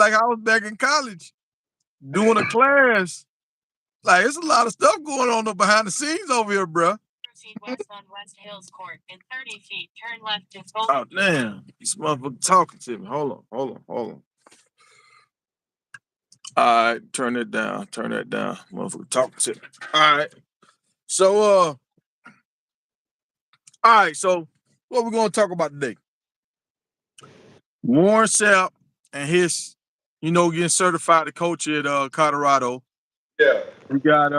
like I was back in college doing a class. Like, it's a lot of stuff going on behind the scenes over here, bro. Proceed west on West Hills Court. In 30 feet, turn left to Oh, damn. This motherfucker talking to me. Hold on. All right, turn that down. Motherfucker talking to me. All right. So, all right, so what we're gonna talk about today? Warren Sapp and his, getting certified to coach at Colorado. Yeah. We got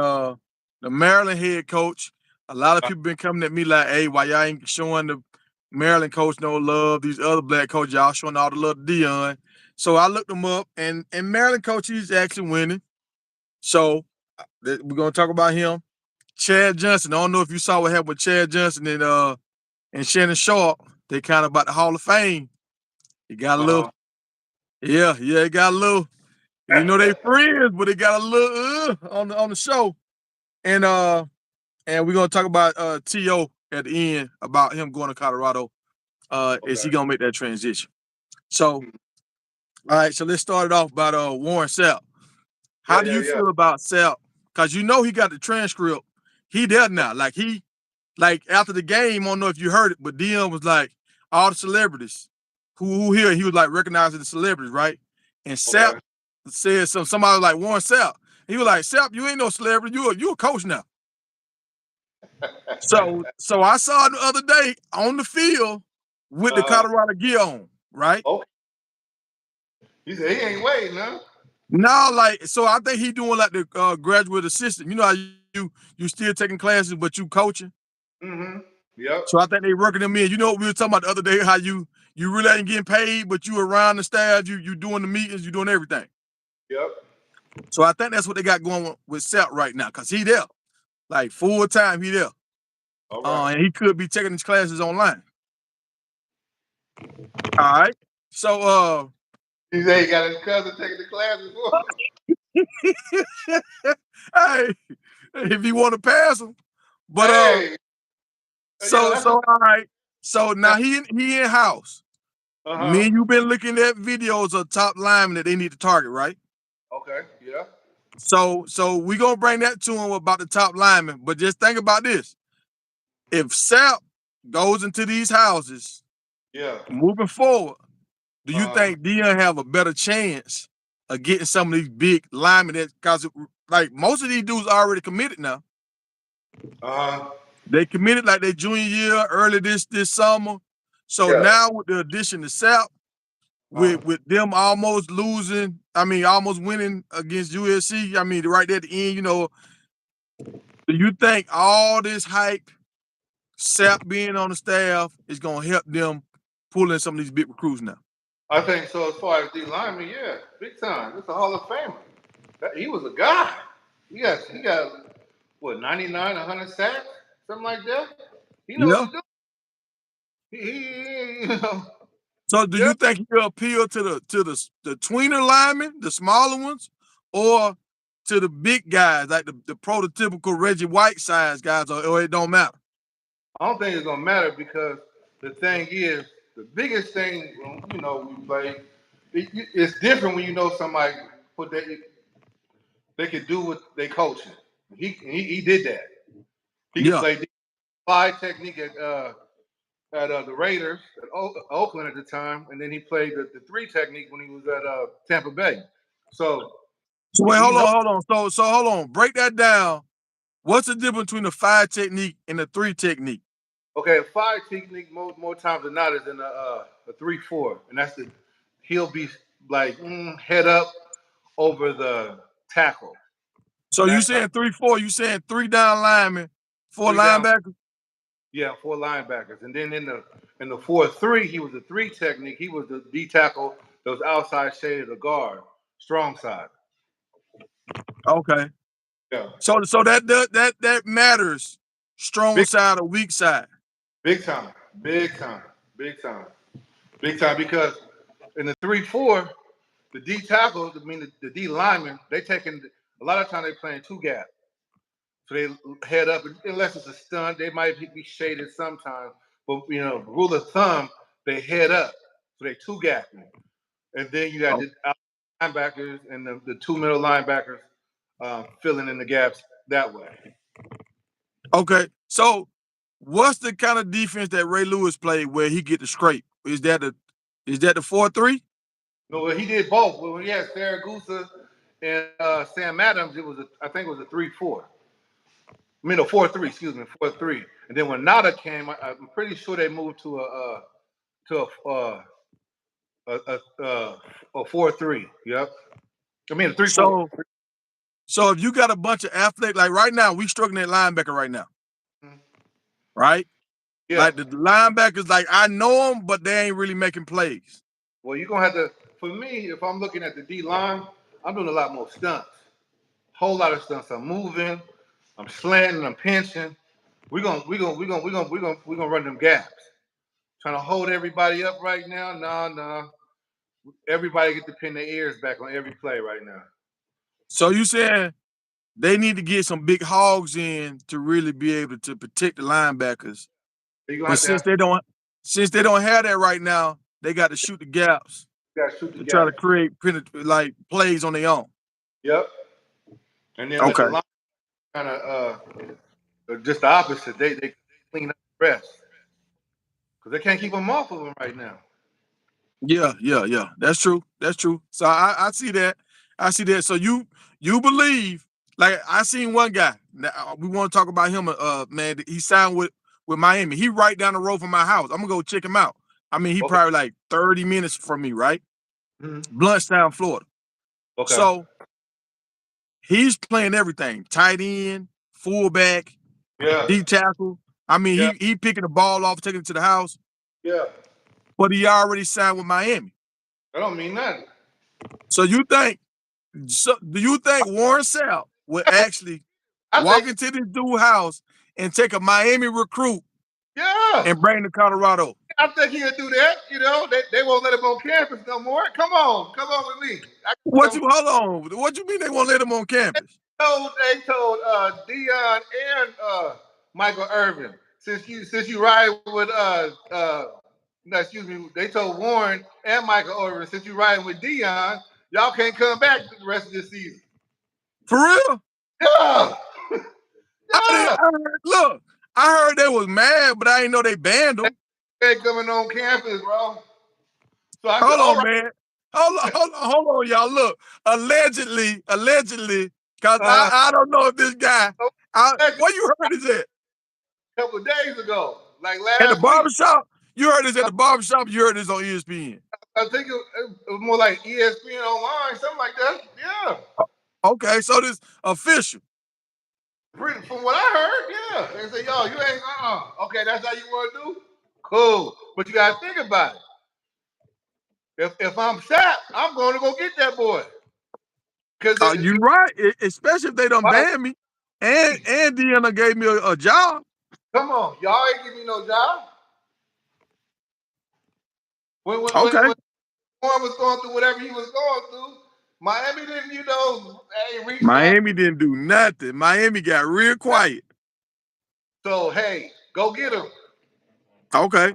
the Maryland head coach. A lot of people been coming at me like, hey, why y'all ain't showing the Maryland coach no love? These other black coaches, y'all showing all the love to Dion. So I looked them up, and Maryland coach, he's actually winning. So we're gonna talk about him. Chad Johnson. I don't know if you saw what happened with Chad Johnson and Shannon Sharp. They kind of about the Hall of Fame. He got a little, yeah, he got a little. They friends, but they got a little on the show. And we're gonna talk about T.O. at the end about him going to Colorado. Is he gonna make that transition? So, all right, so let's start it off about Warren Sapp. How do you feel about Sapp? Because he got the transcript. He there now. Like after the game, I don't know if you heard it, but Dion was like, all the celebrities who here, he was like recognizing the celebrities, right? And Sapp said somebody was like Warren Sapp. He was like, Sapp, you ain't no celebrity, you a coach now. So I saw him the other day on the field with the Colorado gear on, right? Oh. He said he ain't waiting, huh? No, so I think he doing like the graduate assistant. You know how you still taking classes, but you coaching? Mm-hmm. Yep. So I think they working them in. You know what we were talking about the other day, how you really ain't getting paid, but you around the staff, you doing the meetings, you doing everything. Yep. So I think that's what they got going with Sapp right now, because he there. Like full time, he there. All right. And he could be taking his classes online. All right. So he said he got his cousin taking the classes for hey, if you want to pass him. But so all right. So now he in house. Me and you been looking at videos of top linemen that they need to target, right? Okay, yeah. So we gonna bring that to him about the top linemen. But just think about this. If Sapp goes into these houses, moving forward, do you think Dion have a better chance of getting some of these big linemen? Because like most of these dudes are already committed now. They committed like their junior year, early this summer. So now with the addition to Sapp, with them almost losing, almost winning against USC, right there at the end, do you think all this hype, Sapp being on the staff, is gonna help them pull in some of these big recruits now? I think so. As far as D lineman, yeah, big time. It's a Hall of Famer. He was a guy. He got what 99, 100 sacks, something like that. He knows what he's doing. So do you think he'll appeal to the tweener linemen, the smaller ones, or to the big guys, like the prototypical Reggie White size guys, or it don't matter? I don't think it's gonna matter because the thing is, the biggest thing, we play. It's different when you know somebody they can do what they coaching. He did that. He could play five technique at the Raiders at Oakland at the time, and then he played the three technique when he was at Tampa Bay. So wait, hold on. So hold on. Break that down. What's the difference between the five technique and the three technique? Okay, a five technique more times than not is in a 3-4, and he'll be like head up over the tackle. So you saying 3-4? You saying 3 down linemen, 4 linebackers? Yeah, 4 linebackers, and then in the 4-3, he was a 3 technique. He was the D tackle that was outside shade of the guard, strong side. Okay. Yeah. So that matters. Strong side or weak side. Big time. Because in the 3-4, the D tackles, the D linemen, they taking a lot of time they playing 2 gap. So they head up, unless it's a stunt, they might be shaded sometimes. But rule of thumb, they head up. So they 2 gapping. And then you got the linebackers and the two middle linebackers filling in the gaps that way. Okay, so what's the kind of defense that Ray Lewis played where he get the scrape? Is that the 4-3? No, well, he did both. Well, when he had Saragusa and Sam Adams, I think it was a 3-4. I mean, a 4-3. Excuse me, 4-3. And then when Nada came, I'm pretty sure they moved to a 4-3. Yep. I mean, a 3-4. So if you got a bunch of athletes, like right now, we struggling at linebacker right now, right? Yeah. Like the linebackers, like I know them, but they ain't really making plays. Well, you're gonna have to. For me, if I'm looking at the D line, I'm doing a lot more stunts. Whole lot of stunts. I'm moving, I'm slanting, I'm pinching. We're gonna run them gaps. Trying to hold everybody up right now. Nah. Everybody get to pin their ears back on every play right now. So you saying they need to get some big hogs in to really be able to protect the linebackers. But since they don't have that right now, they got to shoot the gaps to try to create like plays on their own. Yep. And then let the line kind of just the opposite. They clean up the rest because they can't keep them off of them right now. Yeah. That's true. So I see that. So you believe, like I seen one guy. We want to talk about him. Man, he signed with Miami. He right down the road from my house. I'm gonna go check him out. I mean, he probably like 30 minutes from me, right? Mm-hmm. Bluntstown, Florida. Okay. So he's playing everything: tight end, fullback, D tackle. I mean, he picking the ball off, taking it to the house. Yeah. But he already signed with Miami. I don't mean nothing. So do you think Warren Sapp would actually walk into this dude's house and take a Miami recruit and bring him to Colorado? I think he'll do that. You know, they won't let him on campus no more. Come on with me. Hold on. What you mean they won't let him on campus? They told Dion and Michael Irvin, since you ride with they told Warren and Michael Irvin, since you riding with Dion, y'all can't come back the rest of this season. For real? Yeah. I heard they was mad, but I didn't know they banned them. They coming on campus, bro. So hold on, man. Hold on, y'all. Look, allegedly, because I don't know if this guy. Where you heard this at? A couple of days ago, like last at the barbershop. Week. You heard this at the barbershop. You heard this on ESPN. I think it was more like ESPN online, something like that. Yeah. Okay, so this official. From what I heard, yeah. They say, yo, you ain't okay, that's how you want to do? Cool. But you gotta think about it. If I'm Sapp, I'm going to go get that boy. You right, especially if they done ban me. And Deanna gave me a job. Come on, y'all ain't give me no job. When Warren was going through whatever he was going through, Miami didn't, Miami didn't do nothing. Miami got real quiet. So hey, go get him. Okay.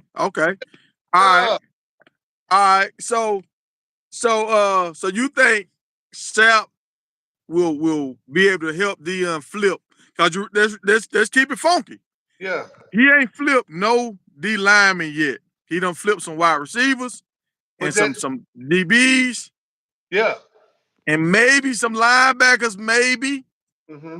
All right. So you think Sapp will be able to help Dion flip? Cause let's keep it funky. Yeah. He ain't flipped no D lineman yet. He done flipped some wide receivers and some DBs. Yeah. And maybe some linebackers, maybe. Mm-hmm.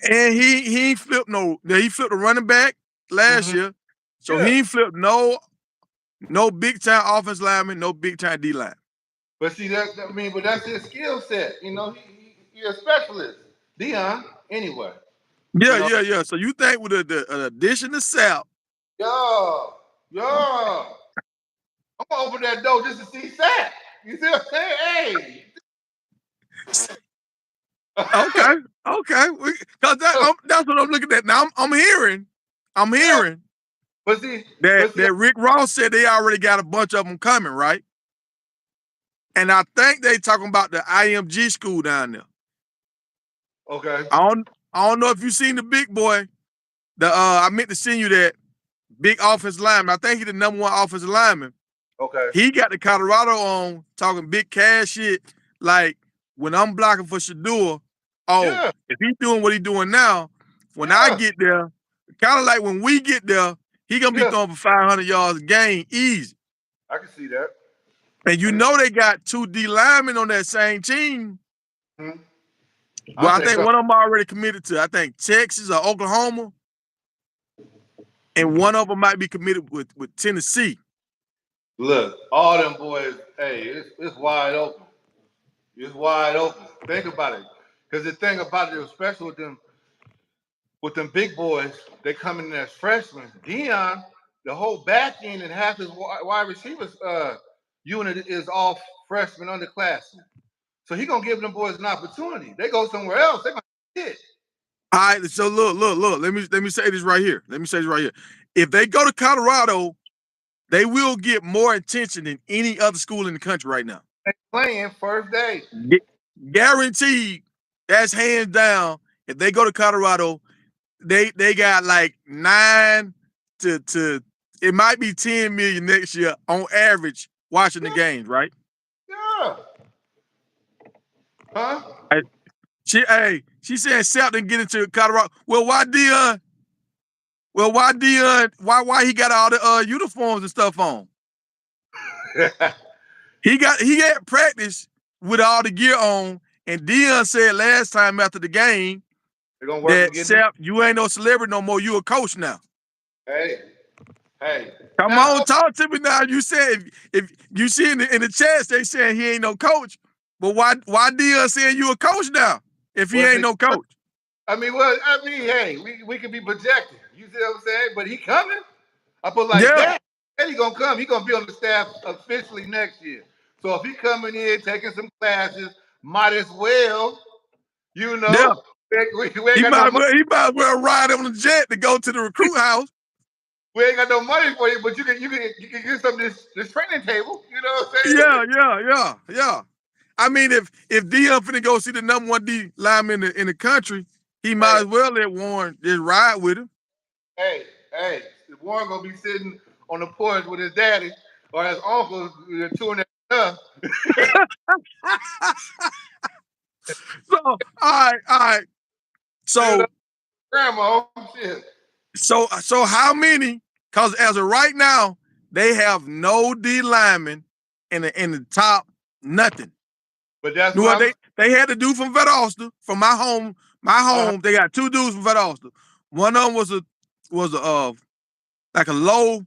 And he ain't flipped he flipped a running back last year. So he ain't flipped no big time offense lineman, no big time D line. But see but that's his skill set. You know, he's a specialist. Dion, anyway. Yeah. So you think with the addition to Sapp? Yeah. I'm gonna open that door just to see Sapp. You see what I'm saying? Hey. Okay. Because that's what I'm looking at now. I'm hearing. But see, that Rick Ross said they already got a bunch of them coming, right? And I think they talking about the IMG school down there. Okay. I don't know if you seen the big boy. I meant to send you that big offensive lineman. I think he's the #1 offensive lineman. Okay. He got the Colorado on talking big cash shit. Like when I'm blocking for Shador, Yeah. if he's doing what he's doing now, when I Yeah. get there, kind of like when we get there, he gonna be Yeah. throwing for 500 yards a game easy. I can see that. And you know they got 2 D linemen on that same team. Mhm. Well, I'll I take think some. one of them already committed to, I think Texas or Oklahoma, and one of them might be committed with Tennessee. Look, all them boys, hey, it's wide open. It's wide open. Think about it. Because the thing about it, especially with them big boys, they come in as freshmen. Dion, the whole back end and half his wide receivers unit is all freshmen underclassmen. So he gonna give them boys an opportunity. They go somewhere else, they're gonna hit. All right, so look. Let me say this right here. If they go to Colorado, they will get more attention than any other school in the country right now. They playing first day. Guaranteed. That's hands down. If they go to Colorado, they got like 9 to it might be 10 million next year on average watching the games, right? Yeah. Huh? She said Sapp didn't get into Colorado. Well, why Dion? Why he got all the uniforms and stuff on? He had practice with all the gear on, and Dion said last time after the game They're gonna work that and get them. Sapp, you ain't no celebrity no more. You a coach now. Hey. Come Now, on, talk to me now. You said if you see in the chats they saying he ain't no coach, but why Dion saying you a coach now if he well, ain't see, no coach? hey, we can be projected. You see what I'm saying? But he coming. I put like Yeah, that. And he gonna come. He gonna be on the staff officially next year. So if he coming in taking some classes, might as well, you yeah. know, we ain't got no money. He might as well ride on the jet to go to the recruit house. We ain't got no money for you, but you can get some of this training table. You know what I'm saying? Yeah. I mean, if Dion finna go see the #1 D lineman in the country, he might Hey, as well let Warren just ride with him. hey, Warren gonna be sitting on the porch with his daddy or his uncle chewing that stuff. So, all right. You know, So, grandma, shit. so how many? Because as of right now, they have no D linemen in the top nothing. But that's Well, what I'm. they had to do from Valdosta, from my home. They got 2 dudes from Valdosta. One of them was a like a low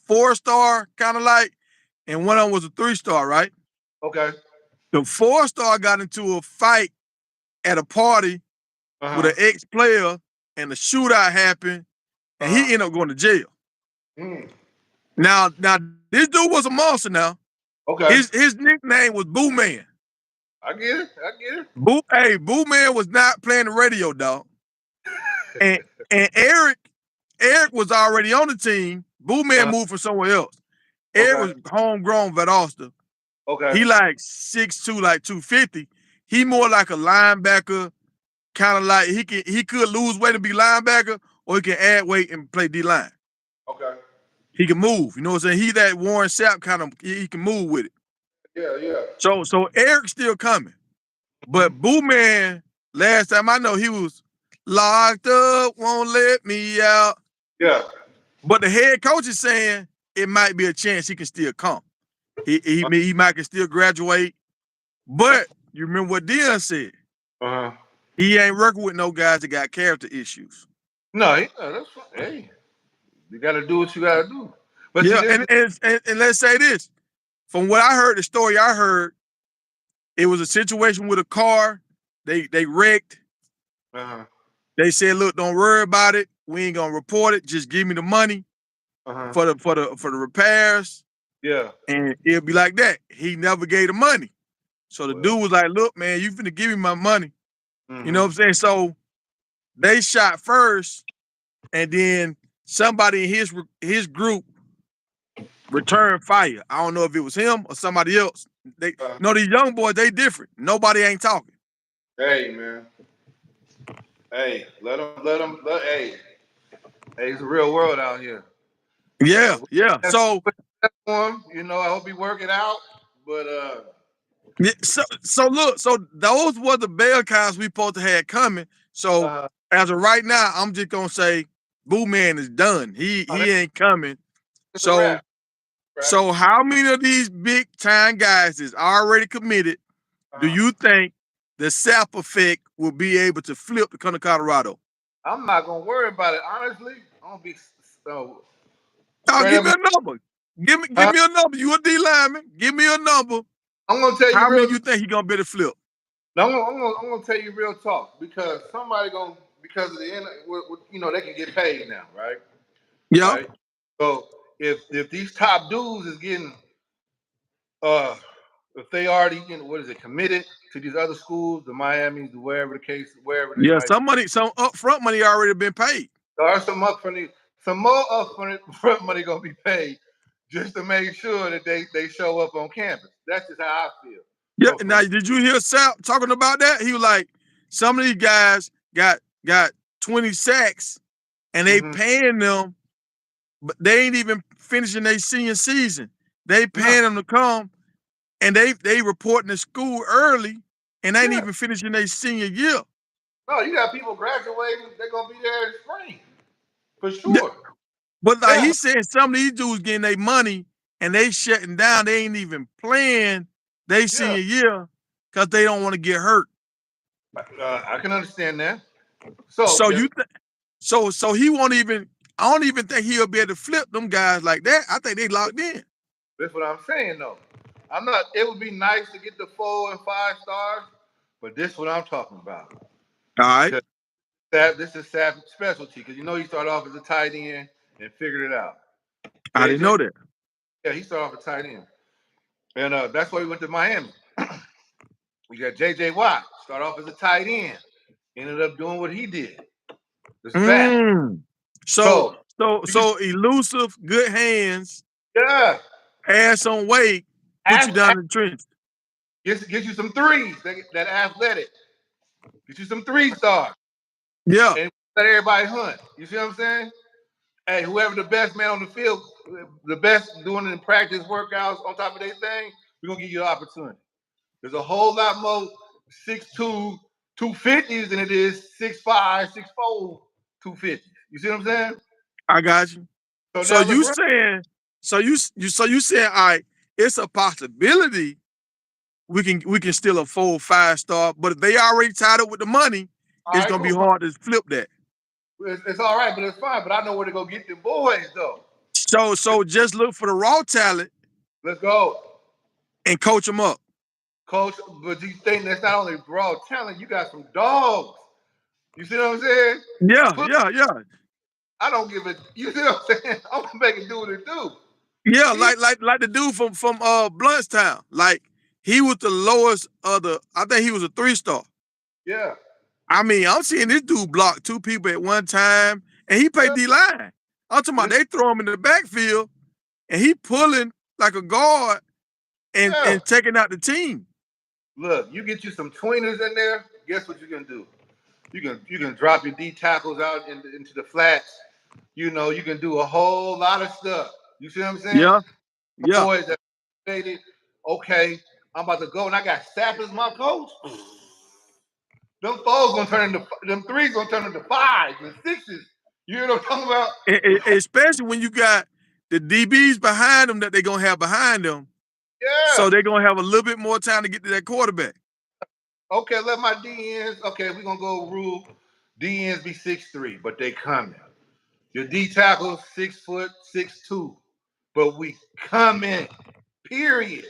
4-star kind of like, and one of them was a 3-star, right? Okay. The 4-star got into a fight at a party with an ex-player, and the shootout happened, and he ended up going to jail. Mm. Now this dude was a monster. Now Okay. his nickname was Boo Man. I get it. Boo Man was not playing the radio, dog. And Eric was already on the team. Boo Man moved from somewhere else. Eric Okay. was homegrown Valdosta. Okay. He like 6'2", like 250. He more like a linebacker, kind of like he could lose weight and be linebacker, or he can add weight and play D line. Okay. He can move. You know what I'm saying? He that Warren Sapp kind of, he can move with it. Yeah. So Eric's still coming. But Boo Man, last time I know he was locked up, won't let me out. Yeah. But the head coach is saying it might be a chance he can still come. He might can still graduate. But you remember what Dion said? He ain't working with no guys that got character issues. No, that's fine. Hey, you got to do what you got to do. But see, Yeah, this is and let's say this. From what I heard, the story I heard, it was a situation with a car. They wrecked. They said, "Look, don't worry about it. We ain't gonna report it. Just give me the money for the repairs." Yeah. And it'll be like that. He never gave the money. So the dude was like, "Look, man, you finna give me my money." You know what I'm saying? So they shot first, and then somebody in his group returned fire. I don't know if it was him or somebody else. These young boys, they different. Nobody ain't talking. Hey, man. Hey, let them. Hey, it's a real world out here. Yeah. That's So for him. You know, I hope he work it out. But Yeah, so look, so those were the bell cows we supposed to have coming. So uh, as of right now, I'm just gonna say Boo Man is done. He ain't coming. it's a So wrap. Right? so how many of these big time guys is already committed do Uh, you think the Sapp effect will be able to flip to come to Colorado? I'm not gonna worry about it. Honestly, I'm gonna be Oh, straight give up. me a number. Give Huh? me a number. You a D lineman. Give me a number. I'm gonna tell you How real. many you think he gonna be able to flip? No, I'm gonna tell you real talk because somebody gonna because of the end. You know they can get paid now, right? Yeah. Right. So if these top dudes is getting uh if they already what is it committed to these other schools, the Miami's, the wherever the case, wherever they Yeah, might. some upfront money already been paid. There are some more upfront money gonna be paid just to make sure that they show up on campus. That's just how I feel. Yeah. So Now, from did you hear Sapp talking about that? He was like, some of these guys got 20 sacks and they mhm. paying them, but they ain't even finishing their senior season. They No, paying them to come and they reporting to school early and ain't yeah, even finishing their senior year. no, you got people graduating. They're gonna be there in spring for Yeah. sure. But like Yeah, he said, some of these dudes getting their money and they shutting down. They ain't even playing their yeah. senior year because they don't want to get hurt. I can understand that. So So yes, you so he won't even. I don't even think he'll be able to flip them guys like that. I think they locked in. that's what I'm saying though. I'm not. It would be nice to get the 4 and 5 stars, but this is what I'm talking about. All right, Because this is Sapp's specialty. Because you know he started off as a tight end and figured it out. I didn't JJ, know that. yeah, he started off a tight end, and that's why he went to Miami. We got JJ Watt, started off as a tight end, ended up doing what he did, the sack. Mm. So So so you can, so elusive, good hands, yeah, ass on weight, put you ask, down in the trench. get you some threes. That athletic, get you some 3 stars, Yeah, and let everybody hunt. You see what I'm saying? Hey, whoever the best man on the field, the best doing it in practice workouts on top of their thing, we're gonna give you the opportunity. There's a whole lot more 6'2", 250s than it is 6'5", 6'4", 250s. You see what I'm saying? I got you. So So now you let's run. saying you saying all right, it's a possibility we can still afford 5 star, but if they already tied up with the money, All it's right, gonna be cool. hard to flip that. It's all right, but it's fine. But I know where to go get the boys though. So just look for the raw talent Let's go, and coach them up. coach. But you think that's not only raw talent? You got some dogs. You see what I'm saying? Yeah, Put, yeah, yeah. I don't give a. You see what I'm saying? I'm gonna make it do what it do. Yeah, He, like the dude from Bluntstown. Like he was the lowest of the I think he was a 3 star. yeah, I mean, I'm seeing this dude block 2 people at one time and he played yeah. D line. I'm talking But about it's, they throw him in the backfield and he pulling like a guard yeah. and taking out the team. Look, you get you some tweeners in there. Guess what you can do? You can drop your D tackles out into the flats. You know, you can do a whole lot of stuff. You see what I'm saying? Yeah, yeah. Boys that stated, okay, I'm about to go and I got Sapp as my coach. Them fours gonna turn into them threes gonna turn into fives and sixes. You know what I'm talking about? Especially when you got the DBs behind them that they're gonna have behind them. Yeah. So they're gonna have a little bit more time to get to that quarterback. Okay, let my DNs. Okay, we're gonna go rule DNs be 6'3", but they coming. Your D tackle 6', 6'2", but we coming. Period.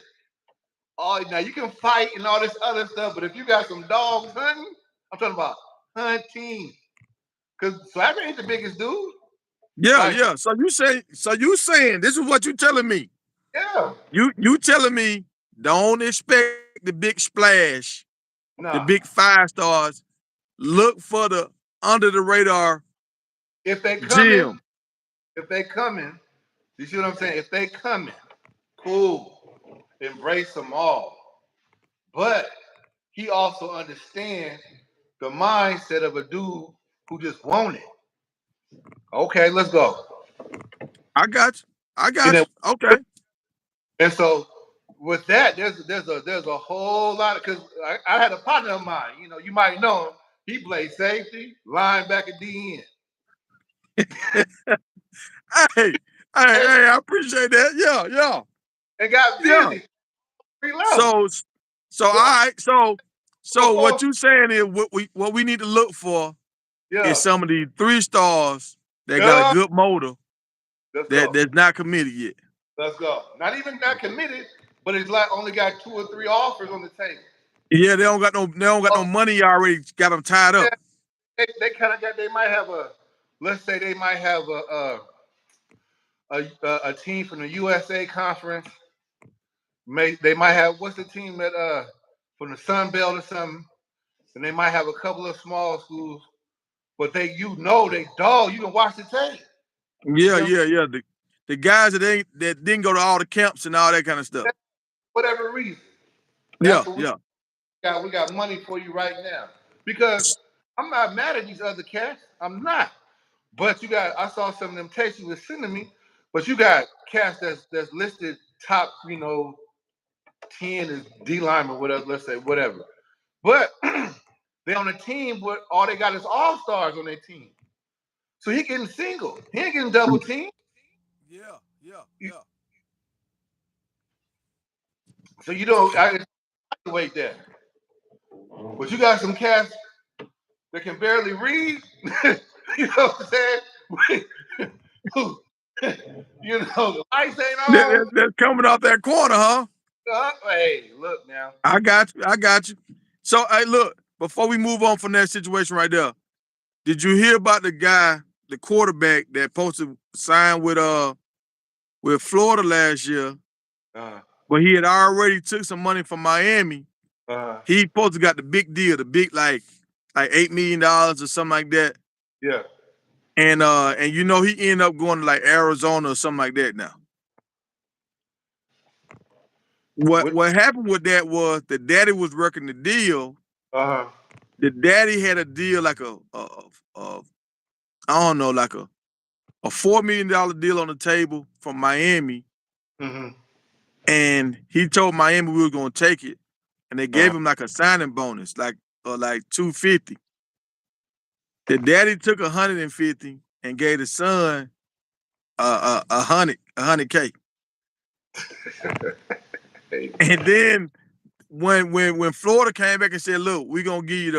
Oh, now you can fight and all this other stuff, but if you got some dogs hunting, I'm talking about hunting. Cause Swagger ain't the biggest dude. Yeah, Like, yeah. So you saying this is what you telling me. yeah, You telling me don't expect the big splash, the nah. big 5 stars. Look for the under the radar If they coming, gym. if they coming, you see what I'm saying? If they coming, cool. Embrace them all. But he also understands the mindset of a dude who just want it. Okay, let's go. I got you. I And got then you. Okay. And so with that, there's a whole lot of because I had a partner of mine. You know, you might know him. He played safety, linebacker, DN, Hey, hey, I appreciate that. Yeah, and got yeah. busy 3 levels. So, all So right. So before, what you saying is what we need to look for is yeah, some of these 3 stars that got a yeah, good motor let's go, that's not committed yet. let's go. Not even that committed, but it's like only got 2 or 3 offers on the table. Yeah, they don't got no Oh, money. You already got them tied yeah, up. they kind of got. They might have a. Let's say they might have a team from the USA conference. They might have what's the team that from the Sun Belt or something, and they might have a couple of small schools, but they dog. You can watch the tape. Yeah, You know, yeah. The guys that didn't go to all the camps and all that kind of stuff. whatever reason. Yeah, That's what we yeah. got. We got money for you right now because I'm not mad at these other cats. I'm not. But you got. I saw some of them tapes you were sending me. But you got cats that's listed top. 10 is D lineman, whatever. Let's say whatever. But they on a team where all they got is all stars on their team. So he getting single. He ain't getting double team. Yeah. So you don't I evaluate that. But you got some cats that can barely read. You know what I'm saying? The lights ain't on. They're coming off that corner, huh? Hey, look now. I got you. So, hey, look, before we move on from that situation right there, did you hear about the guy, the quarterback that posted signed with Florida last year, Uh, but he had already took some money from Miami. uh, He supposed to got the big deal, the big like $8 million or something like that. yeah. And he ended up going to like Arizona or something like that now. What What? what happened with that was the daddy was working the deal. Uh-huh. The daddy had a deal like a I don't know, like a $4 million deal on the table from Miami, Mm-hmm. and he told Miami we were gonna take it, and they Uh-huh. gave him like a signing bonus, like 250. The daddy took 150 and gave the son 100K, Hey. and then when Florida came back and said, "Look, we gonna give you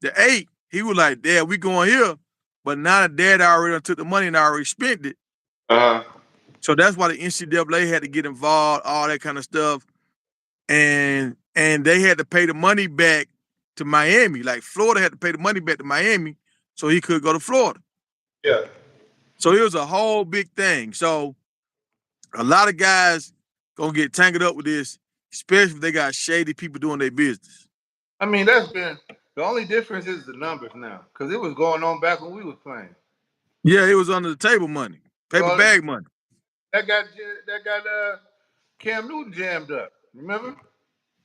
the 8," he was like, "Dad, we going here," but now the dad already done took the money and already spent it. Uh-huh. So that's why the NCAA had to get involved, all that kind of stuff, and they had to pay the money back to Miami. Like Florida had to pay the money back to Miami so he could go to Florida. Yeah. So it was a whole big thing. So a lot of guys gonna get tangled up with this, especially if they got shady people doing their business. I mean, that's been the only difference is the numbers now, because it was going on back when we was playing. Yeah, it was under the table money, paper So bag money. that got Cam Newton jammed up. Remember?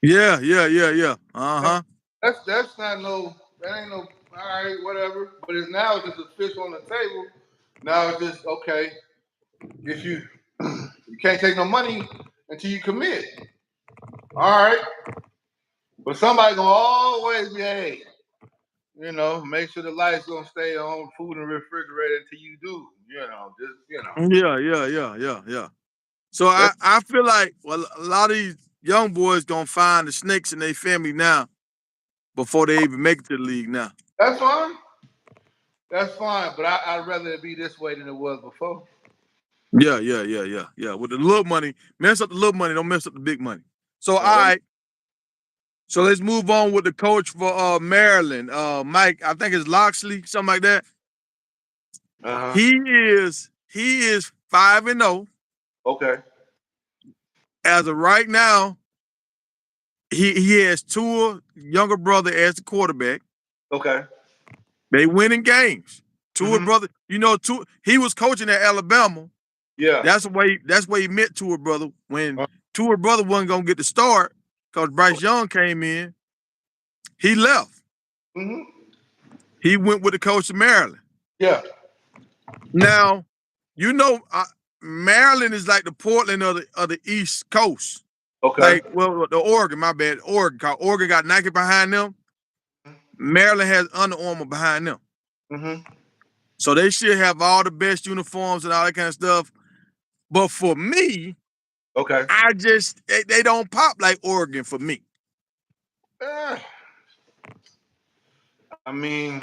Yeah. That, Uh-huh. that's not no. That ain't no. All right, whatever. But it's now just a fish on the table. Now it's just okay. If you can't take no money until you commit. All right. But somebody gonna always be hey. Make sure the lights gonna stay on, food in the refrigerator until you do. Just. Yeah. So I, That's I feel like a lot of these young boys gonna find the snakes in their family now before they even make it to the league now. that's fine. That's fine. But I'd rather it be this way than it was before. Yeah. With the little money, mess up the little money, don't mess up the big money. So all Well, right. So let's move on with the coach for Maryland. Mike, I think it's Loxley, something like that. uh-huh. He is 5-0. Okay. As of right now, he has Tua, younger brother, as the quarterback. Okay. They winning games. Tua Mm-hmm. brother, Tua, he was coaching at Alabama. Yeah. That's where he met Tua brother when Tua brother wasn't gonna get the start because Bryce Young came in. He left. Mm-hmm. He went with the coach of Maryland. Yeah. Now, Maryland is like the Portland of the East Coast. Okay. Like, well, the Oregon, my bad. Oregon got Nike behind them. Maryland has Under Armour behind them. Mm-hmm. So they should have all the best uniforms and all that kind of stuff. But for me, Okay. I just they don't pop like Oregon for me. Eh, I mean,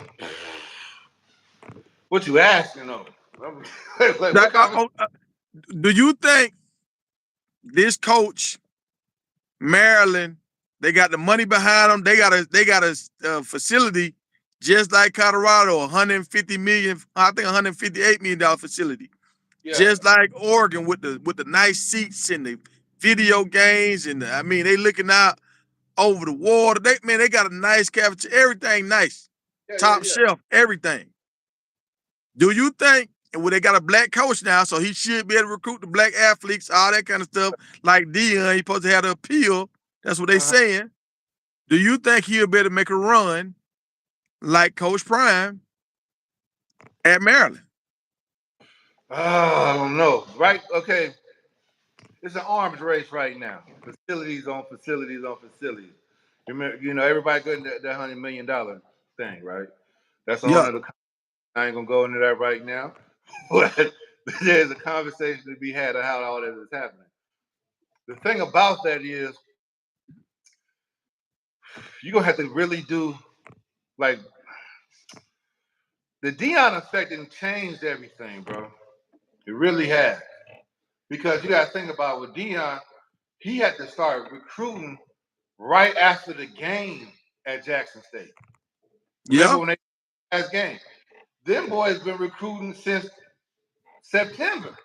what you asking though? Like, Like, what kind do you think this coach, Maryland, they got the money behind them? They got a facility just like Colorado, 150 million, I think $158 million facility. Yeah. Just like Oregon with the nice seats and the video games and I mean they looking out over the water. They got a nice cafeteria, everything nice, top Yeah. shelf, everything. Do you think? And well, they got a black coach now, so he should be able to recruit the black athletes, all that kind of stuff. Like Dion, he supposed to have the appeal. That's what they Uh-huh. saying. Do you think he'll be able to make a run like Coach Prime at Maryland? I don't know. Right? Okay. It's an arms race right now. Facilities on facilities on facilities. Remember, everybody getting that $100 million thing, right? That's a whole Yeah, nother. I ain't gonna go into that right now, but there's a conversation to be had of how all that is happening. The thing about that is, you're gonna have to really do like the Dion effect and changed everything, bro. It really has. Because you gotta think about with Dion, he had to start recruiting right after the game at Jackson State. yeah. Remember when they last game? Them boys been recruiting since September.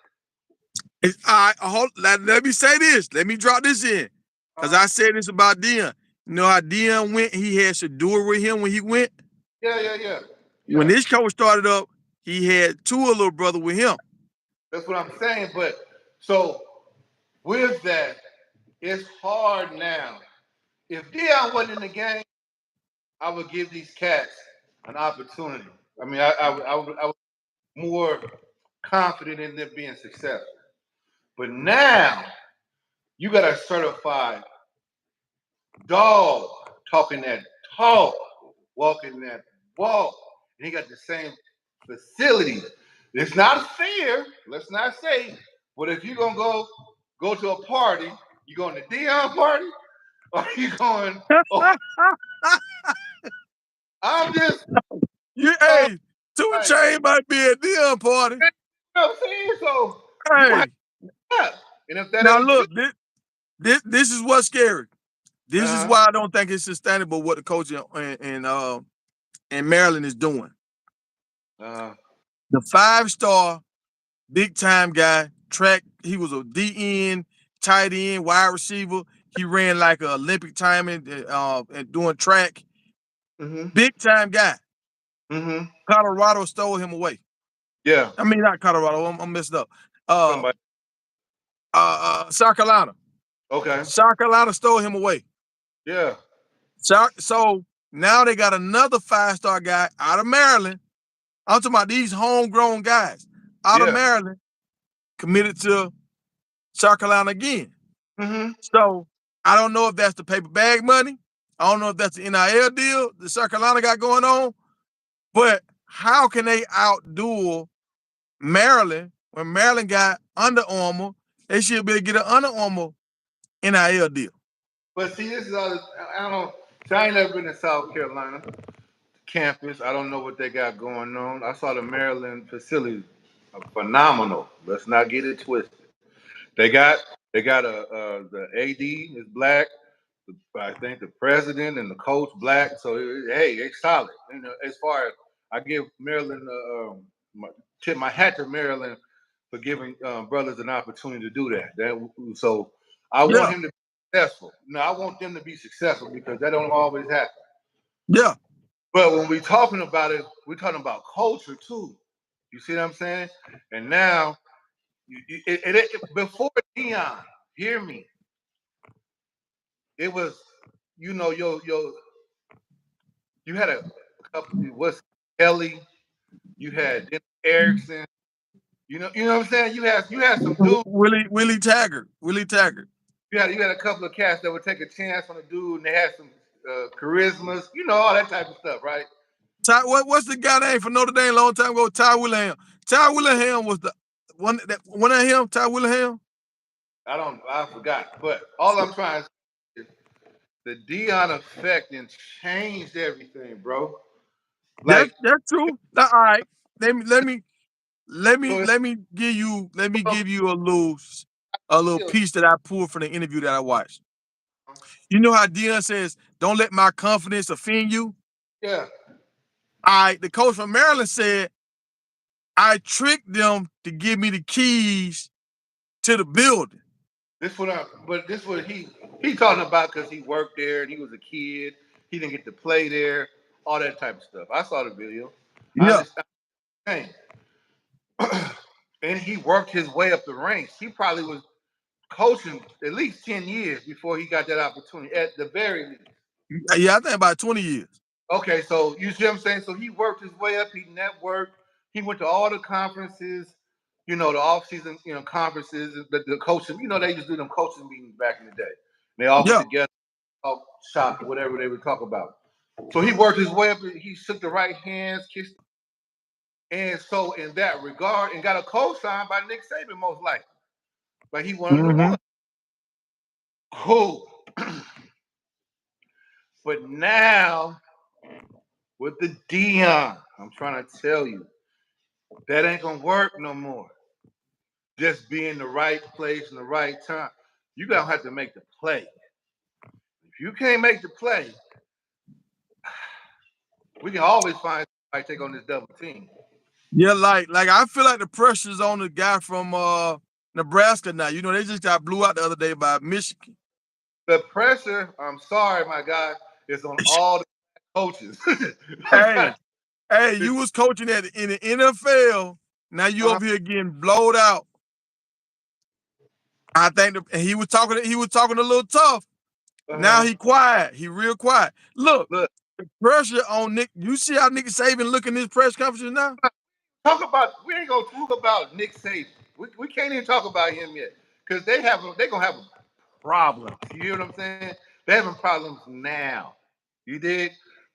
Let me say this. Let me drop this in. Because I said this about Dion. You know how Dion went? He had Shador with him when he went. When Yeah. this coach started up, he had Tua little brother with him. That's what I'm saying. But so with that, it's hard now. If Dion wasn't in the game, I would give these cats an opportunity. I mean, I was more confident in them being successful. But now you got a certified dog talking that talk, walking that walk, and he got the same facilities. It's not fair, let's not say, but if you're gonna go to a party, you going to Dion party, or you going? Oh, I'm just Hey, 2 like, Chain might be at Dion party. you know what I'm saying? So you gonna have Hey, to have, and if that now ain't true, look, this is what's scary. This is uh, why I don't think it's sustainable what the coach in Maryland is doing. uh, The 5-star big time guy, track, he was a DN, tight end, wide receiver. He ran like an Olympic timing and doing track. mm-hmm, Big time guy. mm-hmm, Colorado stole him away. yeah, I mean, not Colorado. I'm messed up. Uh, somebody, South Carolina. okay, South Carolina stole him away. yeah, So now they got another 5-star guy out of Maryland. I'm talking about these homegrown guys out of yeah, Maryland committed to South Carolina again. mm-hmm. So I don't know if that's the paper bag money. I don't know if that's the NIL deal that South Carolina got going on. But how can they outdo Maryland when Maryland got Under Armour? They should be able to get an Under Armour NIL deal. But see, this is all. I don't. So I ain't never been to South Carolina campus. I don't know what they got going on. I saw the Maryland facility, phenomenal. Let's not get it twisted. They got the AD is black. I think the president and the coach black. So hey, it's solid. As far as I give Maryland, tip my hat to Maryland for giving brothers an opportunity to do that. So I want Yeah, him to be successful. No, I want them to be successful because that don't always happen. yeah, But when we're talking about it, we're talking about culture too. You see what I'm saying? And now, before Dion, hear me. It was, you had a couple. It was Kelly. You had Dennis Erickson. You know what I'm saying? You had some dudes. Willie Taggart. You had a couple of cats that would take a chance on a dude, and they had some charismas. You know, all that type of stuff, right? What's the guy name for Notre Dame a long time ago? Ty Willingham. Ty Willingham was the one of him. Ty Willingham. I forgot. But all I'm trying to say is the Dion effect and changed everything, bro. Like, That's true. All right. Let me so it's give you a little still, piece that I pulled from the interview that I watched. You know how Dion says, "Don't let my confidence offend you." yeah. The coach from Maryland said, "I tricked them to give me the keys to the building." This what he talking about because he worked there and he was a kid. He didn't get to play there, all that type of stuff. I saw the video. I Yeah. understand. And he worked his way up the ranks. He probably was coaching at least 10 years before he got that opportunity, at the very least. Yeah, I think about 20 years. Okay, so you see what I'm saying? So he worked his way up, he networked, he went to all the conferences, the off-season, conferences, the coaching, they used to do them coaching meetings back in the day. They all get Yeah. together, talk shop, whatever they would talk about. So he worked his way up, he shook the right hands, kissed. And so in that regard, and got a co-sign by Nick Saban, most likely. But he wanted the one. Cool. But now with the Dion, I'm trying to tell you, that ain't gonna work no more. Just be in the right place in the right time. You gonna have to make the play. If you can't make the play, we can always find somebody to take on this double team. Yeah, like I feel like the pressure's on the guy from Nebraska now. They just got blew out the other day by Michigan. The pressure, I'm sorry, my guy, is on all the coaches. Hey, you was coaching in the NFL. Now you over here getting blowed out. I think he was talking a little tough. Now he quiet. He real quiet. Look, the pressure on Nick. You see how Nick Saban look in his press conferences now? We ain't gonna talk about Nick Saban. We can't even talk about him yet. Because they're gonna have problems. You hear what I'm saying? They're having problems now. You did?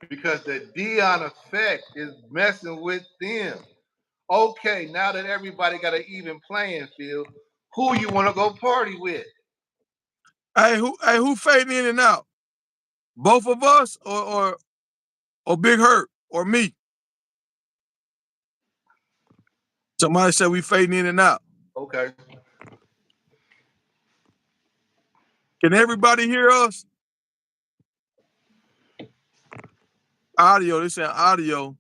Because the Dion effect is messing with them. Okay, now that everybody got an even playing field, who you want to go party with? Who fading in and out? Both of us or Big Hurt or me? Somebody said we fading in and out. Okay. Can everybody hear us? Audio. They saying audio.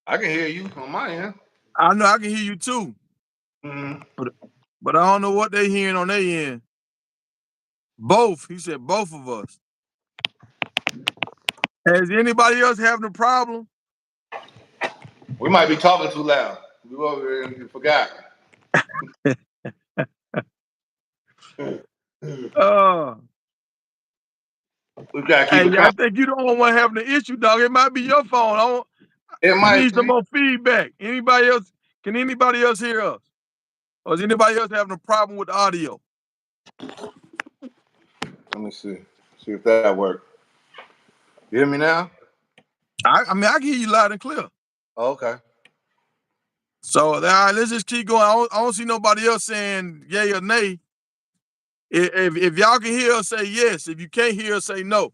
I can hear you on my end. I know I can hear you too. Mm-hmm. But I don't know what they hearing on their end. Both. He said both of us. Is anybody else having a problem? We might be talking too loud. We over here and forgot. We gotta keep it I think you the only one having the issue, dog. It might be your phone. We need some more feedback. Anybody else? Can anybody else hear us? Or is anybody else having a problem with the audio? Let me see. See if that worked. You hear me now? I can hear you loud and clear. Oh, okay. So all right, let's just keep going. I don't see nobody else saying yay or nay. If y'all can hear us, say yes. If you can't hear us, say no.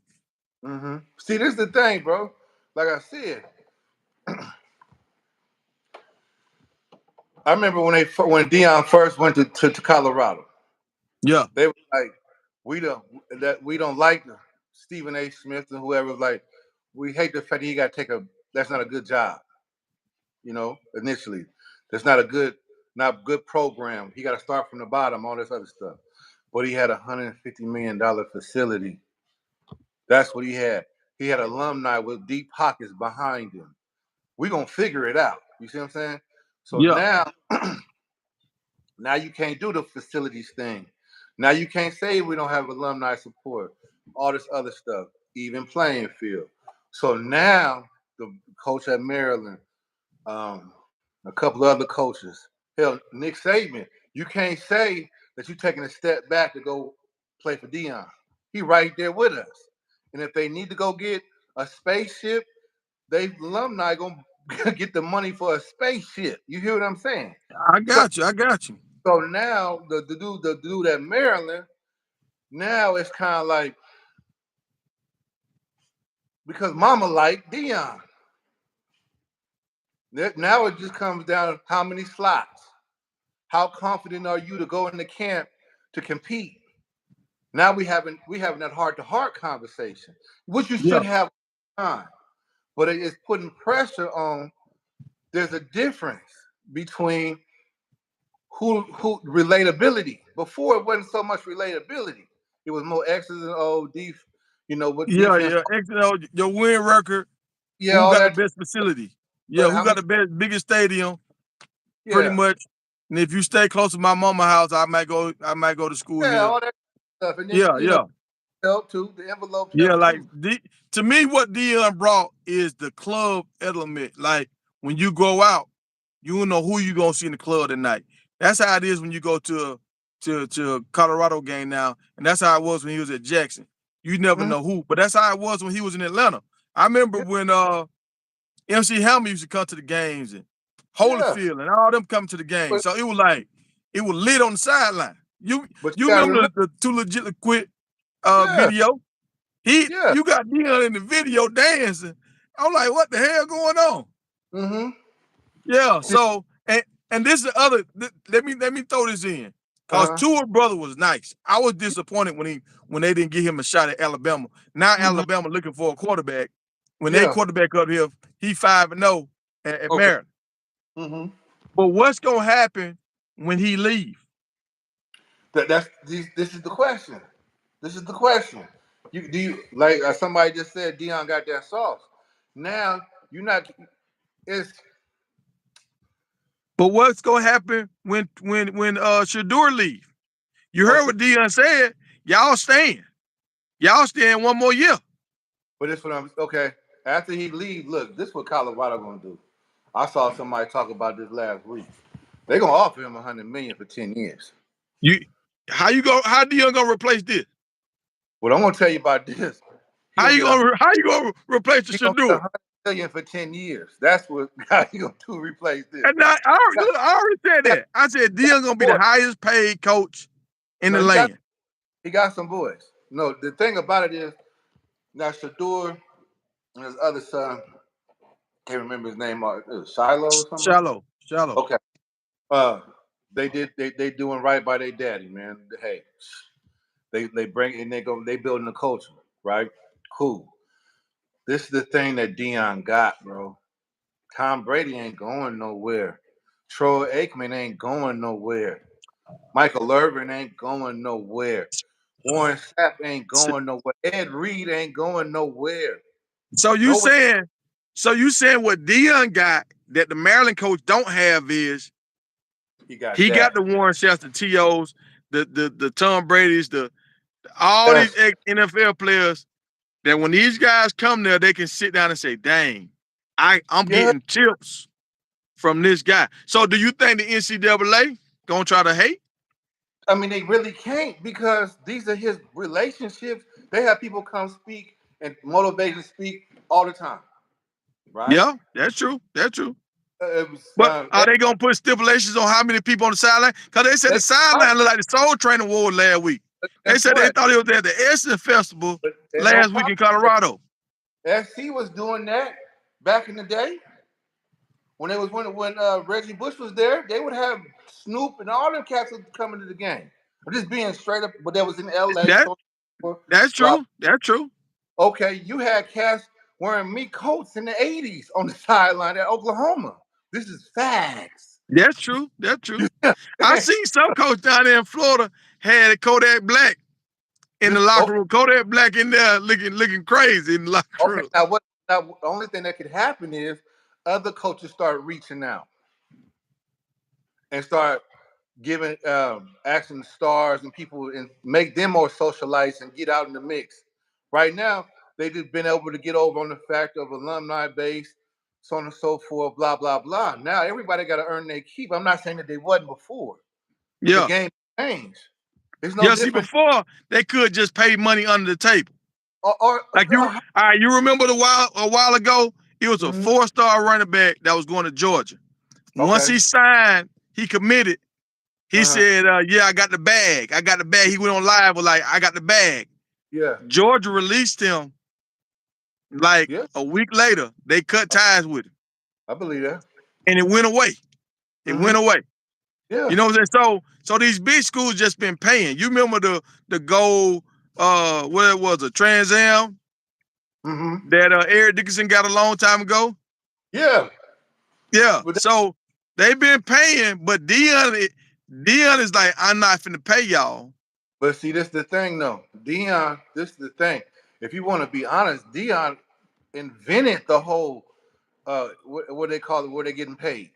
Mm-hmm. See, this is the thing, bro. Like I said, I remember when Dion first went to Colorado. Yeah. They were like, we don't like Stephen A. Smith and whoever was like, we hate the fact that he got to that's not a good job. Initially, that's not good program. He got to start from the bottom, all this other stuff. But he had $150 million facility. That's what he had. He had alumni with deep pockets behind him. We're gonna figure it out. You see what I'm saying? So now you can't do the facilities thing. Now you can't say we don't have alumni support, all this other stuff, even playing field. So now the coach at Maryland, a couple of other coaches Hell, Nick Saban, you can't say that you're taking a step back to go play for Dion. He right there with us. And if they need to go get a spaceship, they alumni gonna get the money for a spaceship. You hear what I'm saying? I So got you. I got you. so now the dude at Maryland, now it's kind of like because Mama like Dion. Now it just comes down to how many slots. How confident are you to go into camp to compete? Now we having that heart-to-heart conversation, which you Yeah. should have time. But it is putting pressure on. There's a difference between who relatability. Before it wasn't so much relatability. It was more X's and O's, what Yeah, defense. yeah. Your win record. Yeah, Who all got the that. best facility? Yeah, But who how got many? the biggest stadium? Pretty Yeah, much. And if you stay close to my mama house, I might go. I might go to school yeah, here. all that stuff. And then Yeah, yeah, help too. The envelopes yeah. help Like too. to me, what Dion brought is the club element. Like when you go out, you don't know who you gonna see in the club tonight. That's how it is when you go to a Colorado game now, and that's how it was when he was at Jackson. You never Mhm. know who, but that's how it was when he was in Atlanta. I remember Yeah, when MC Hammer used to come to the games and yeah. Holyfield and all them come to the games. But So it was like it was lit on the sideline. You but you you gotta remember remember. the Too Legit to Quit Yeah, video? yeah. You got Dion in the video dancing. I'm like, what the hell going on? Mm-hmm. Yeah. So and this is the other. Let me throw this in. Cause Uh-huh. Tua brother was nice. I was disappointed when they didn't give him a shot at Alabama. Now Mm-hmm. Alabama looking for a quarterback. When they Yeah. quarterback up here, he 5-0 at Okay. Maryland. Mm-hmm. But what's gonna happen when he leave? This is the question. This is the question. Do you like somebody just said Dion got that sauce. Now you're not. It's But what's gonna happen when Shador leave? You oh, heard what Dion said. Y'all staying. Y'all staying one more year. but this what I'm okay. After he leave, look, this what Colorado gonna do. I saw somebody talk about this last week. They're gonna offer him $100 million for 10 years. You how Dion gonna replace this? What I'm gonna tell you about this, he How gonna you get a gonna replace the he gonna get Shador? $100 million for 10 years. That's what how he gonna do to replace this. And I already said that. I said Dion gonna be the Boy, highest paid coach in no, the land. he got some boys. No, the thing about it is now Shador and his other son, can't remember his name, Shiloh or something. Shallow. Okay. Uh, they doing right by their daddy, man. Hey, they bring and they building a culture, right? Cool. This is the thing that Dion got, bro. Tom Brady ain't going nowhere. Troy Aikman ain't going nowhere. Michael Irvin ain't going nowhere. Warren Sapp ain't going nowhere. Ed Reed ain't going nowhere. So you Nowhere. saying, so you saying what Dion got that the Maryland coach don't have is He got he got that. the Warren Sapp, the T.O.s, the Tom Brady's, the all these Yes. NFL players that when these guys come there, they can sit down and say, dang, I'm Yeah. getting tips from this guy. So do you think the NCAA gonna try to hate? I mean, they really can't because these are his relationships. They have people come speak and motivate speak all the time, right? Yeah, that's true. That's true. It was, But are they gonna put stipulations on how many people on the sideline? Because they said they the sideline looked like the Soul Train Award last week. They guess said they what? thought it was at the Essence Festival But there's no last week problem. in Colorado. SC was doing that back in the day when Reggie Bush was there. They would have Snoop and all them cats would come into the game. I'm just being straight up, but that was in L.A. That So, that's right. true. That's true. Okay, you had cats wearing meat coats in the '80s on the sideline at Oklahoma. This is facts. That's true. That's true. I seen some coach down there in Florida had a Kodak Black in the locker Okay, room. Kodak Black in there looking crazy in the locker okay. room. Now what? Now the only thing that could happen is other coaches start reaching out and start giving action stars and people and make them more socialites and get out in the mix. Right now, they just been able to get over on the fact of alumni base. so on and so forth, blah, blah, blah. Now everybody got to earn their keep. I'm not saying that they wasn't before, but the Yeah. game changed. It's no Yeah, see, different. before they could just pay money under the table. Or Like you, all right, you remember a while ago, it was a Mhm. 4-star running back that was going to Georgia. Once Okay. he signed, he committed. He Uh-huh. said, "Yeah, I got the bag. I got the bag." He went on live with like, "I got the bag." Yeah. Georgia released him like Yeah. a week later. They cut ties with him, I believe that. and it went away. It went away. Yeah. You know what I'm saying? So these big schools just been paying. You remember the gold, what it was, a Trans Am that Eric Dickerson got a long time ago? Yeah. Yeah. But So they've been paying, but Dion is like, I'm not finna pay y'all. But see, this is the thing, though. Dion, this is the thing. If you want to be honest, Dion invented the whole what they call it, where they're getting paid.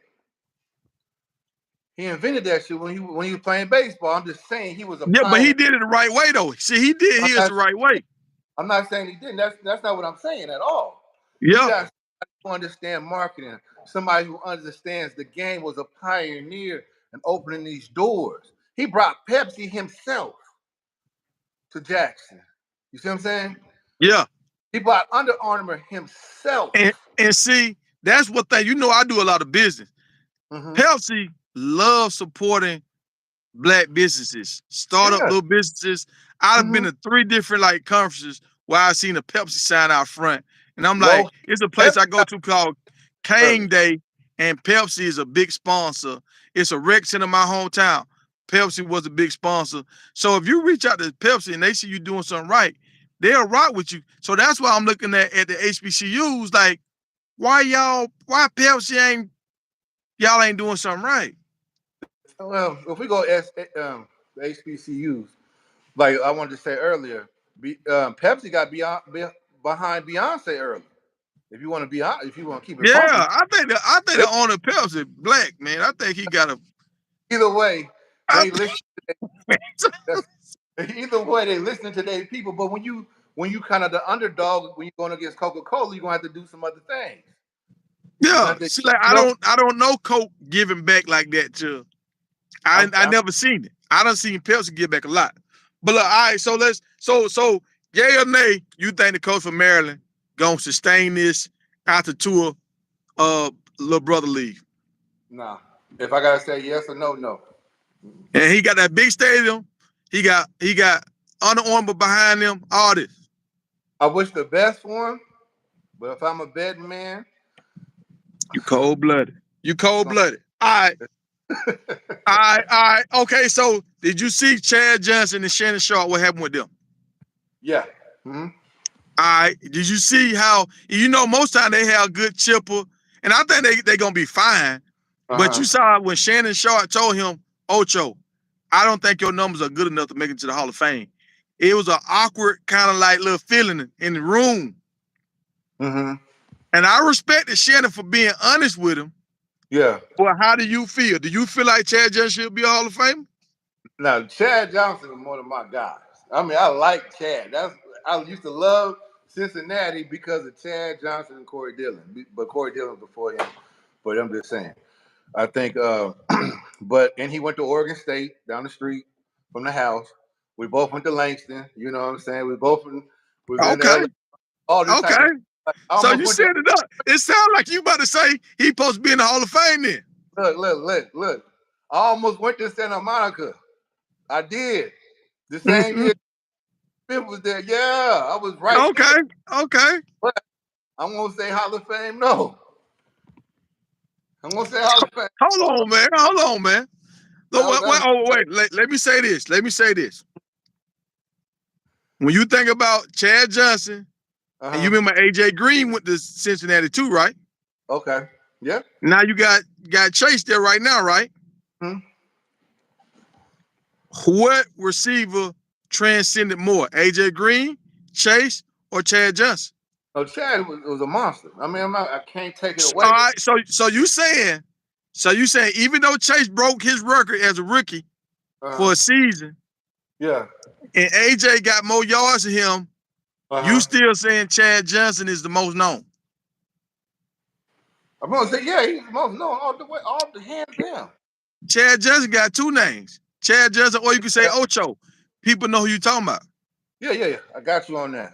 He invented that shit when he was playing baseball. I'm just saying he was a Yeah, but he pioneer. did it the right way though. See, he did his the right way. I'm not saying he didn't. That's not what I'm saying at all. Yeah. You got somebody who understand marketing, somebody who understands the game, was a pioneer in opening these doors. He brought Pepsi himself to Jackson. You see what I'm saying? Yeah. He bought Under Armour himself. And see, that's what I do a lot of business. Pepsi loves supporting Black businesses, startup little businesses. I've been to 3 different like conferences where I've seen a Pepsi sign out front. And I'm like, it's a place I go to called Cane Day, and Pepsi is a big sponsor. It's a rec center in my hometown. Pepsi was a big sponsor. So if you reach out to Pepsi and they see you doing something right, they'll rock with you. So that's why I'm looking at the HBCUs like, why Pepsi y'all ain't doing something right? Well, if we go the HBCUs, like I wanted to say earlier, Pepsi got behind Beyonce early. If you want to be honest, if you want to keep it Yeah, funky, I think the owner of Pepsi Black, man. I think he got a. Either way, they listen. Either way, they listening to their people. But when you kind of the underdog, when you're going against Coca-Cola, you're gonna have to do some other things. Yeah, see, like I don't know Coke giving back like that to. I never seen it. I done seen Pepsi give back a lot. But look, all right, so so yay or nay, you think the coach from Maryland gonna sustain this after tour little brother leave? Nah. If I gotta say yes or no, no. And he got that big stadium. He got Under Armour behind him. All this. I wish the best for him, but if I'm a betting man, you cold blooded. You cold blooded. All right. All right. Okay, so did you see Chad Johnson and Shannon Sharp? What happened with them? Yeah. All right. Did you see how most time they have good chipper, and I think they gonna be fine. But you saw when Shannon Sharp told him, Ocho, I don't think your numbers are good enough to make it to the Hall of Fame. It was an awkward kind of like little feeling in the room. And I respected Shannon for being honest with him. Yeah. But how do you feel? Do you feel like Chad Johnson should be a Hall of Famer? Now, Chad Johnson is one of my guys. I mean, I like Chad. I used to love Cincinnati because of Chad Johnson and Corey Dillon. But Corey Dillon before him. But I'm just saying. I think and he went to Oregon State down the street from the house. We both went to Langston, you know what I'm saying? We both was in LA, all this type of, so you set it up. It sounds like you about to say he supposed to be in the Hall of Fame then. Look. I almost went to Santa Monica. I did. The same year Smith was there. Yeah, I was right there. Okay. But I'm going to say Hall of Fame, no. I'm going to say Hall of Fame. Hold on, man. Wait. Let me say this. When you think about Chad Johnson, and you remember AJ Green went to Cincinnati too, right? Okay. Yeah. Now you got Chase there right now, right? What receiver transcended more, AJ Green, Chase, or Chad Johnson? Oh, Chad was a monster. I mean, I can't take it away. All right. So you saying even though Chase broke his record as a rookie for a season, yeah, and AJ got more yards than him, you still saying Chad Johnson is the most known? I'm gonna say, yeah, he's most known all the way, all the hands down. Chad Justin got two names. Chad Justin, or you can say Ocho. People know who you talking about. Yeah. I got you on that.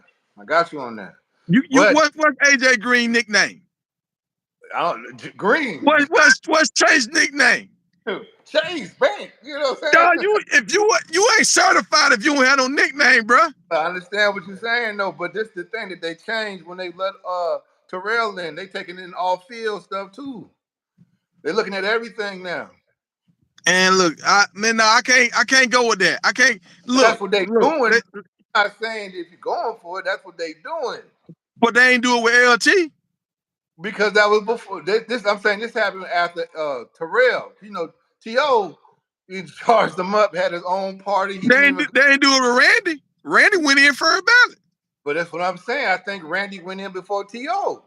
You But what's AJ Green nickname? Green. What's Trace's nickname? Chase Bank. You know what I'm Dog, saying? if you ain't certified if you don't have no nickname, bro. I understand what you're saying, though, but this the thing that they changed when they let Terrell in. They taking in all field stuff too. They're looking at everything now. And look, I can't go with that. I can't look. That's what they doing. I'm not saying if you're going for it, that's what they doing. But they ain't do it with LT. Because that was before this. I'm saying this happened after Terrell. You know, T.O. he charged them up, had his own party. They ain't do it with Randy. Randy went in for a ballot. But that's what I'm saying. I think Randy went in before T.O.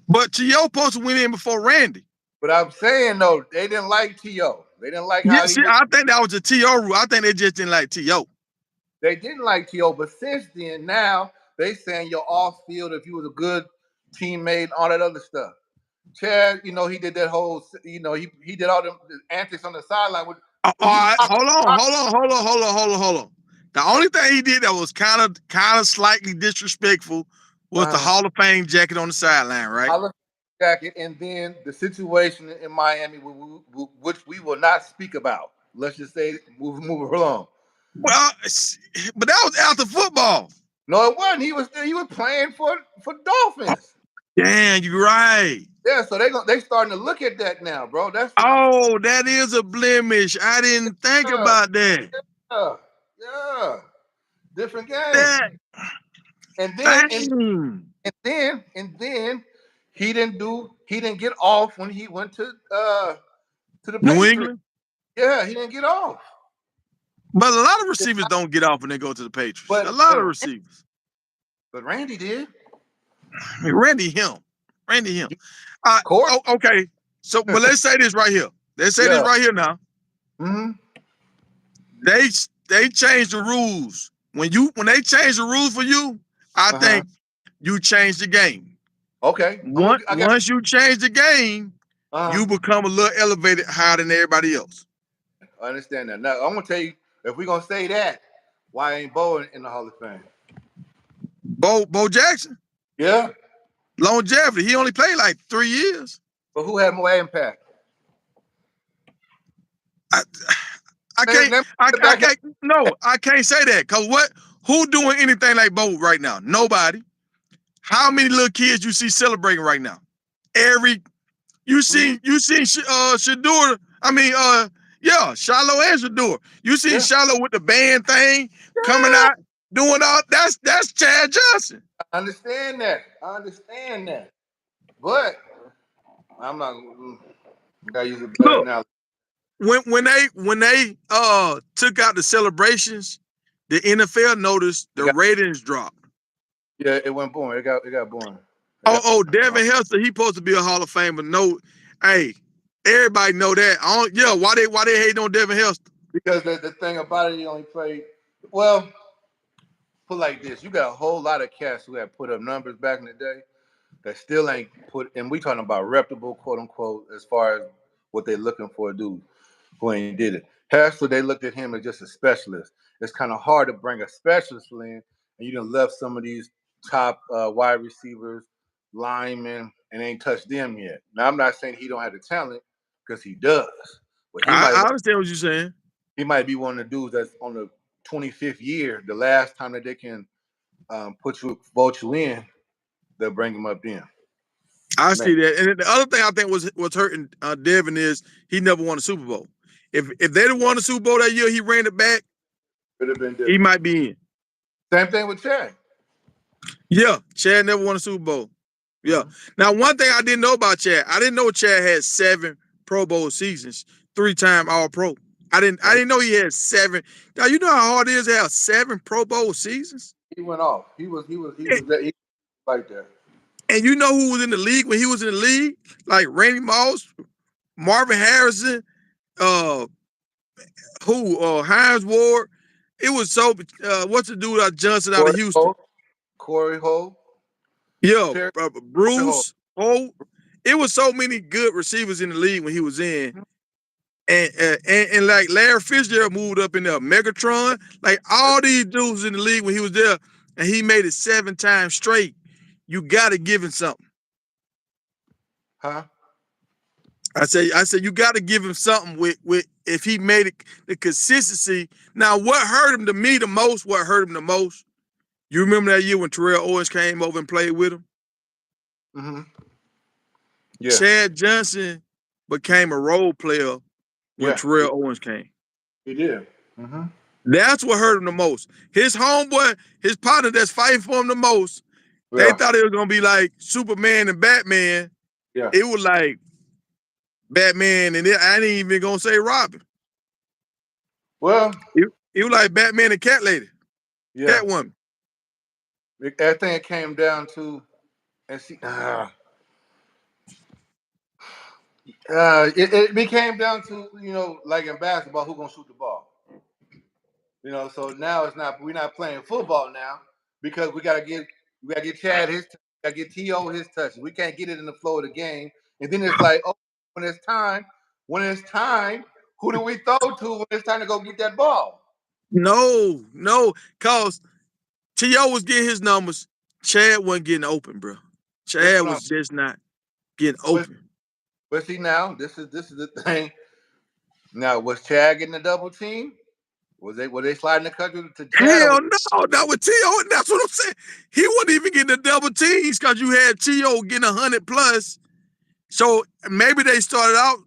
But T.O. supposed to went in before Randy. But I'm saying though, they didn't like T.O. They didn't like how I think that was a T.O. rule. I think they just didn't like T.O. They didn't like T.O. But since then, now they saying you're off field if you was a good teammate, all that other stuff. Chad, you know, he did that whole, you know, he did all the antics on the sideline. All right, hold on. The only thing he did that was kind of slightly disrespectful was the Hall of Fame jacket on the sideline, right? Hall of Fame jacket, and then the situation in Miami, which we will not speak about. Let's just say move along. Well, but that was after football. No, it wasn't. He was playing for Dolphins. Damn, you're right. Yeah, so they starting to look at that now, bro. That is a blemish. I didn't think about that. Yeah. Different game. That, and then he didn't get off when he went to the Patriots. New England. Yeah, he didn't get off. But a lot of receivers don't get off when they go to the Patriots. A lot of receivers. But Randy did. Randy him. Okay. So, but let's say this right here. Let's say this right here now. Mm-hmm. They changed the rules. When they change the rules for you, I think you change the game. Okay. Once you change the game, you become a little elevated higher than everybody else. I understand that. Now I'm gonna tell you, if we're gonna say that, why ain't Bo in the Hall of Fame? Bo Jackson? Yeah. Longevity. He only played like 3 years. But who had more impact? I can't say that. Cause who doing anything like Bo right now? Nobody. How many little kids you see celebrating right now? You seen Shador. I mean, Shiloh and Shador. You seen Shiloh with the band thing coming out, doing all that's Chad Johnson. I understand that. But I'm not gotta use a better analogy. When they took out the celebrations, the NFL noticed the ratings dropped. Yeah, it went boring. It got boring. Devin Hester, he supposed to be a Hall of Famer. No, hey, everybody know that. Why they hating on Devin Hester? Because the thing about it, he only played. Well, put like this: you got a whole lot of cats who have put up numbers back in the day that still ain't put. And we talking about reputable, quote unquote, as far as what they looking for a dude who ain't did it. Hester, they looked at him as just a specialist. It's kind of hard to bring a specialist in, and you done left some of these top wide receivers, linemen, and ain't touched them yet. Now, I'm not saying he don't have the talent, because he does. But I understand what you're saying. He might be one of the dudes that's on the 25th year, the last time that they can vote you in, they'll bring him up then. I see that. And the other thing I think was hurting Devin is he never won a Super Bowl. If they'd have won a Super Bowl that year, he ran it back, could have been different. He might be in. Same thing with Chad. Yeah, Chad never won a Super Bowl. Yeah. Now, one thing I didn't know about Chad, I didn't know Chad had 7 Pro Bowl seasons, 3-time All-Pro. I didn't know he had 7. Now, you know how hard it is to have 7 Pro Bowl seasons? He went off. He was like that. And you know who was in the league when he was in the league? Like Randy Moss, Marvin Harrison, Hines Ward. It was so what's the dude Johnson out of Houston? Corey Holt. Yeah, Bruce Holt. it was so many good receivers in the league when he was in. And like Larry Fitzgerald moved up in there, Megatron, like all these dudes in the league when he was there, and he made it 7 times straight. You got to give him something. Huh? I said you got to give him something with if he made it the consistency. Now, what hurt him to me the most? What hurt him the most? You remember that year when Terrell Owens came over and played with him? Mm-hmm. Yeah. Chad Johnson became a role player when Yeah. Terrell Owens came. He did. Mm-hmm. That's what hurt him the most. His homeboy, his partner that's fighting for him the most, they Yeah. thought it was gonna be like Superman and Batman. Yeah. It was like Batman, and I ain't even gonna say Robin. Well, It was like Batman and Cat Lady, yeah. Catwoman. Everything it came down to, and see, it became down to, like in basketball, who gonna shoot the ball. So now we're not playing football now because we gotta get Chad his touch, we gotta get T.O. his touch. We can't get it in the flow of the game. And then it's like, oh, when it's time, who do we throw to when it's time to go get that ball? No, cause T.O. was getting his numbers. Chad wasn't getting open, bro. Chad was just not getting open. But see, now this is the thing. Now, was Chad getting a double team? Were they sliding the country to Chad? Hell no, not with T.O. And that's what I'm saying. He wasn't even getting the double teams because you had T.O. getting 100 plus. So maybe they started out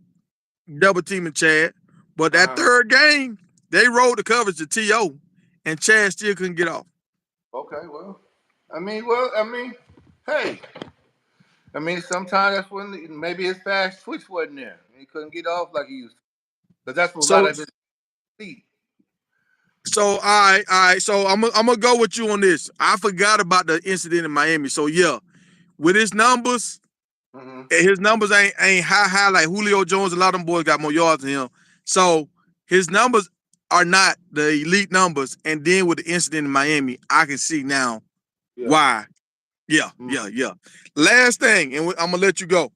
double teaming Chad, but that third game, they rolled the coverage to T.O. and Chad still couldn't get off. Okay, well, hey. Sometimes that's when maybe his fast switch wasn't there. He couldn't get off like he used to. But that's what a lot of this see. So all right. So I'm gonna go with you on this. I forgot about the incident in Miami. So yeah, with his numbers, his numbers ain't high like Julio Jones. A lot of them boys got more yards than him. So his numbers are not the elite numbers. And then with the incident in Miami, I can see now why. Yeah. Last thing, and I'm gonna let you go.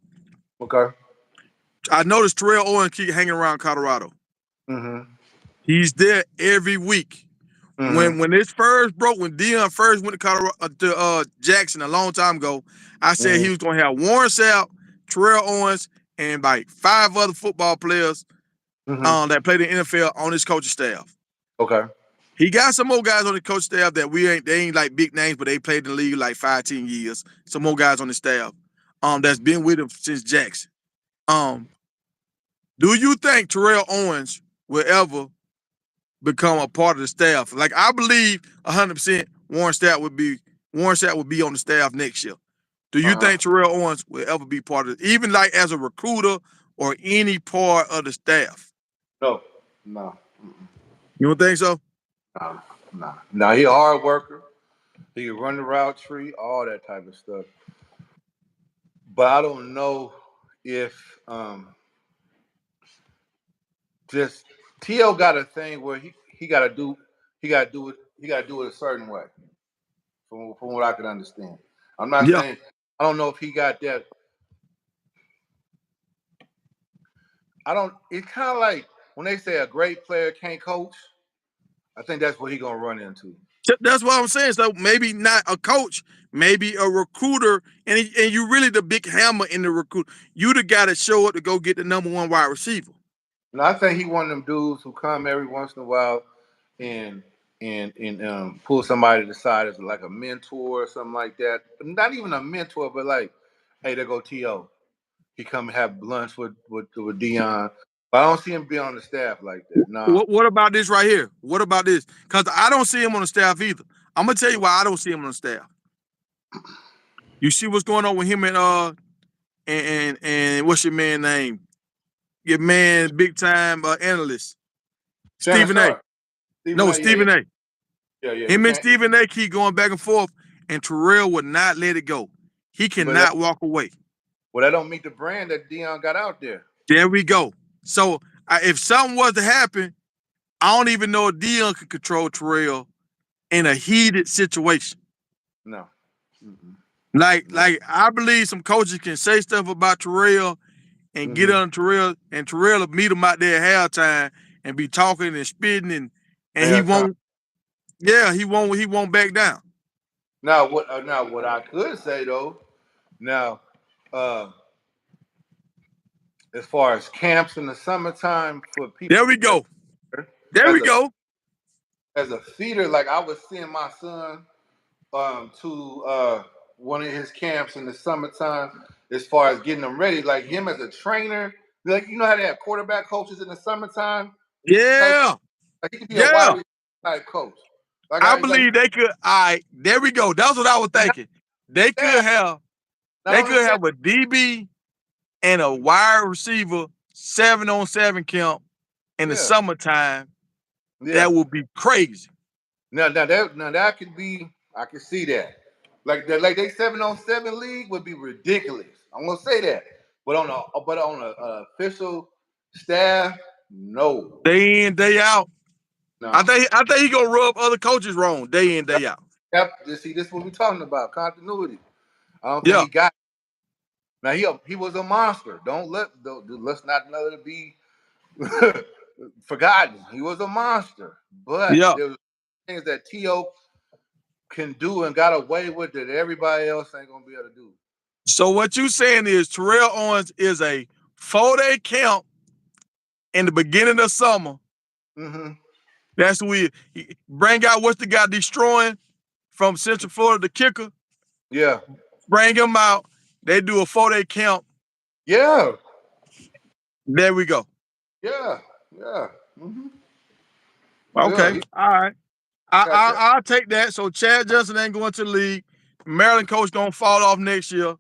Okay. I noticed Terrell Owens keep hanging around Colorado. He's there every week. When this first broke, when Deion first went to Colorado to Jackson a long time ago, I said he was gonna have Warren Sapp, Terrell Owens, and like 5 other football players that played in the NFL on his coaching staff. Okay. He got some more guys on the coach staff that they ain't like big names, but they played in the league like 5-10 years. Some more guys on the staff that's been with him since Jackson. Do you think Terrell Owens will ever become a part of the staff? Like, I believe 100% Warren Sapp would be on the staff next year. Do you think Terrell Owens will ever be part of it, even like as a recruiter or any part of the staff? No. You don't think so? No. He a hard worker. He can run the route tree, all that type of stuff. But I don't know if just T.O. got a thing where he got to do it a certain way. From what I can understand, I'm not saying I don't know if he got that. It's kind of like when they say a great player can't coach. I think that's what he's gonna run into. That's what I'm saying. So maybe not a coach, maybe a recruiter, and you really the big hammer in the recruit. You the guy that show up to go get the #1 wide receiver. And I think he one of them dudes who come every once in a while and pull somebody to the side as like a mentor or something like that. Not even a mentor, but like, hey, there go T.O. He come have lunch with Deion. But I don't see him being on the staff like that. No. What about this right here? What about this? Because I don't see him on the staff either. I'm gonna tell you why I don't see him on the staff. You see what's going on with him and what's your man name? Your man, big time analyst, Stephen A. Stephen A. Yeah. Him and Stephen A. keep going back and forth, and Terrell would not let it go. He cannot walk away. Well, that don't meet the brand that Deion got out there. There we go. So if something was to happen, I don't even know if Deion could control Terrell in a heated situation. No. Like I believe some coaches can say stuff about Terrell and get on Terrell, and Terrell will meet him out there at halftime and be talking and spitting and he won't. Yeah, he won't back down. Now what I could say though, now as far as camps in the summertime for people. There we go. There we go. As a feeder, like I was seeing my son to one of his camps in the summertime, as far as getting them ready, like him as a trainer, like you know how they have quarterback coaches in the summertime? Yeah. Like he could be a wide receiver type coach. Like I believe they could. All right, there we go. That's what I was thinking. They could have a DB and a wide receiver 7-on-7 camp in the summertime. That would be crazy. Now that could be. I can see that. Like they 7-on-7 league would be ridiculous. I'm gonna say that. But on a official staff, no. Day in, day out. No. I think he gonna rub other coaches wrong day in, day out. Yep. See, this is what we're talking about. Continuity. I don't think he got it. Now he was a monster. Let's not let it be forgotten. He was a monster. But there was things that T.O. can do and got away with that everybody else ain't gonna be able to do. So what you saying is Terrell Owens is a 4-day camp in the beginning of summer. That's we bring out what's the guy destroying from Central Florida, the kicker. Yeah. Bring him out. They do a 4-day camp. Yeah. There we go. Yeah. Okay. All right. I'll take that. So Chad Johnson ain't going to the league. Maryland coach gonna fall off next year.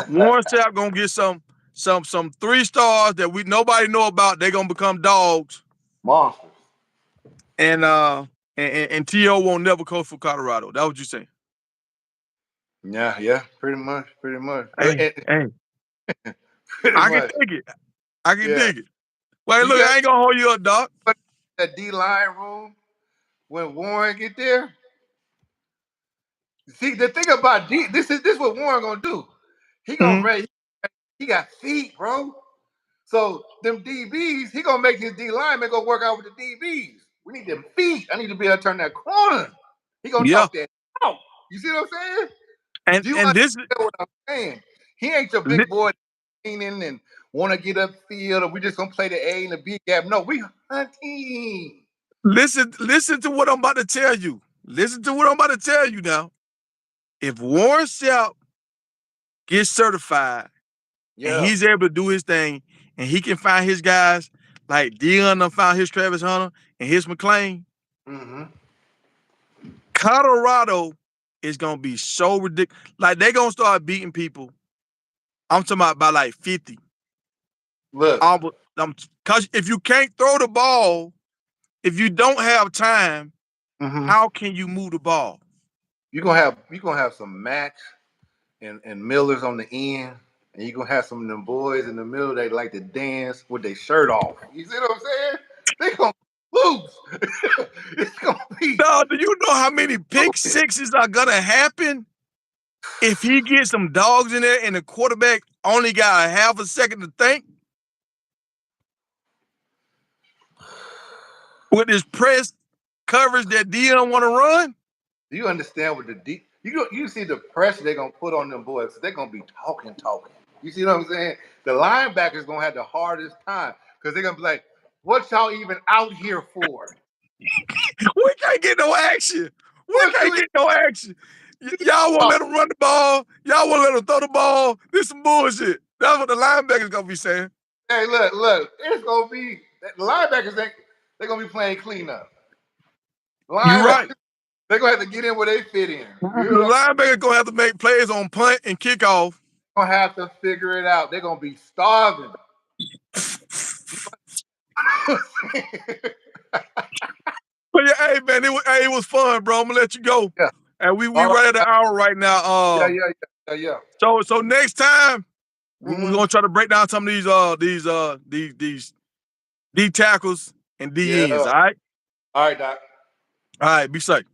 Warren Sapp gonna get some 3 stars that nobody know about. They're gonna become dogs. Monsters. And T.O. won't never coach for Colorado. That's what you saying. Yeah, pretty much. Hey. I can dig it. I can dig it. Wait, look, I ain't gonna hold you up, dog. That D-line room when Warren get there. See, the thing about this is what Warren gonna do. He gonna raise. He got feet, bro. So them DBs, he gonna make his D lineman go work out with the DBs. We need them feet. I need to be able to turn that corner. He gonna talk that out. You see what I'm saying? And this is what I'm saying. He ain't your big boy leaning and want to get upfield, or we just gonna play the A and the B gap. No, we hunting. Listen to what I'm about to tell you. Listen to what I'm about to tell you now. If Warren Sapp gets certified and he's able to do his thing and he can find his guys like Deion found his Travis Hunter and his McClain, Colorado is going to be so ridiculous. Like, they're going to start beating people. I'm talking about by like 50. Look. Because if you can't throw the ball, if you don't have time, how can you move the ball? You're gonna have some Max and Millers on the end, and you're gonna have some of them boys in the middle that like to dance with their shirt off. You see what I'm saying? They gonna lose. It's gonna be. No, do you know how many pick sixes are gonna happen if he gets some dogs in there and the quarterback only got a half a second to think? With his press coverage that Deion want to run? Do you understand what you see the pressure they're gonna put on them boys? They're gonna be talking. You see what I'm saying? The linebackers gonna have the hardest time because they're gonna be like, "What y'all even out here for?" We can't get no action. Y'all won't let them run the ball. Y'all won't let them throw the ball. This some bullshit. That's what the linebackers gonna be saying. Hey, look. It's gonna be the linebackers. They're gonna be playing cleanup. You're right. They're gonna have to get in where they fit in. The linebackers gonna have to make plays on punt and kickoff. Gonna have to figure it out. They're gonna be starving. But yeah, hey man, it was fun, bro. I'm gonna let you go. Yeah. And we right at the hour right now. Yeah. So next time we're gonna try to break down some of these D tackles and D ends. All right. All right, Doc. All right. Be safe.